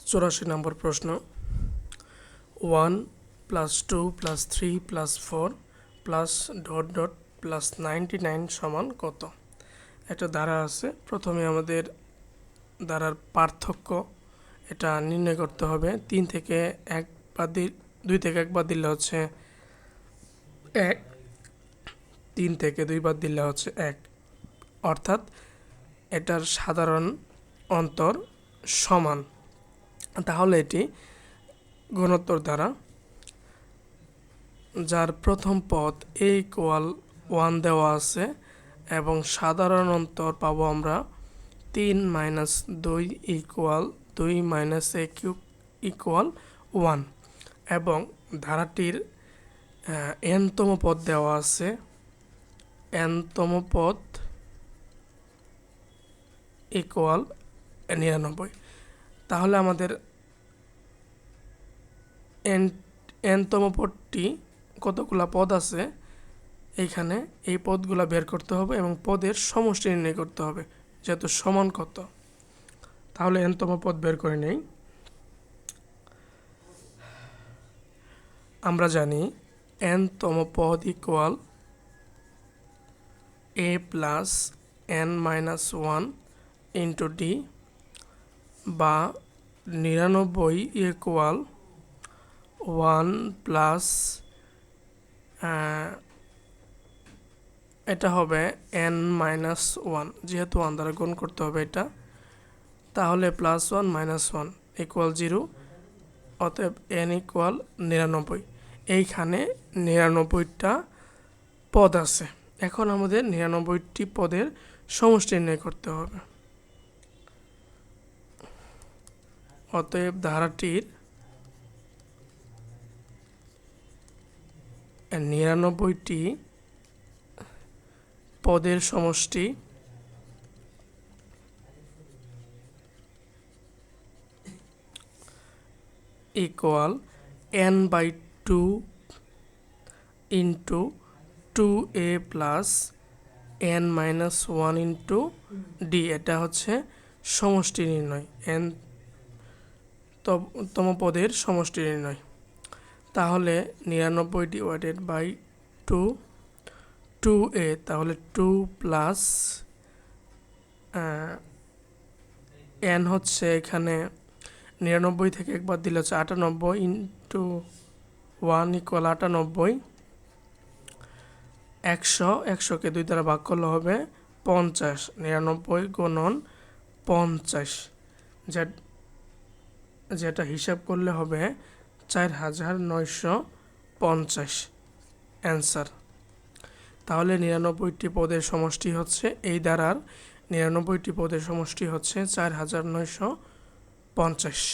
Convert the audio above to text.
84 নম্বর প্রশ্ন 1 + 2 + 3 + 4 + ... +99 সমান কত? একটা ধারা আছে। প্রথমে আমাদের ধারার পার্থক্য এটা নির্ণয় করতে হবে। 2 থেকে 1 বাদ দিলে হচ্ছে 1, 3 থেকে 2 বাদ দিলে হচ্ছে 1, অর্থাৎ এটার সাধারণ অন্তর সমান। তাহলে এটি গুণোত্তর ধারা, যার প্রথম পদ a = 1 দেওয়া আছে এবং সাধারণ অন্তর পাবো আমরা 3 - 2 = 2 - a³ = 1 এবং ধারাটির n-তম পদ দেওয়া আছে, n-তম পদ = 99। তাহলে আমাদের n-তম পদটি কতগুলা পদ আছে এইখানে, এই পদগুলা বের করতে হবে এবং পদের সমষ্টি নির্ণয় করতে হবে, যেহেতু সমান কত। তাহলে n-তম পদ বের করে নেই। আমরা জানি n-তম পদ = a + n-1 × d, বা 99 = 1 + এটা হবে n-1, যেহেতু 1 দ্বারা গুণ করতে হবে এটা, তাহলে +1 - 1 = 0, অতএব n = 99। এইখানে 99টা পদ আছে। এখন আমাদের 99টি পদের সমষ্টি নির্ণয় করতে হবে। অতএব ধারাটির 99টি পদের সমষ্টি = n/2 × 2a + n-1 × d। এটা হচ্ছে সমষ্টি নির্ণয়, n-তম পদের সমষ্টি নির্ণয়। তাহলে 99 / 2a, তাহলে 2 + n হচ্ছে এখানে 99 থেকে 1 বাদ দিলে হচ্ছে 98 × 1 = 98। 100কে 2 দ্বারা ভাগ করলে হবে 50। 99 × 50, যেটা হিসাব করলে হবে 4950 অ্যান্সার। তাহলে 99টি পদের সমষ্টি হচ্ছে, এই ধারার 99টি পদের সমষ্টি হচ্ছে 4950।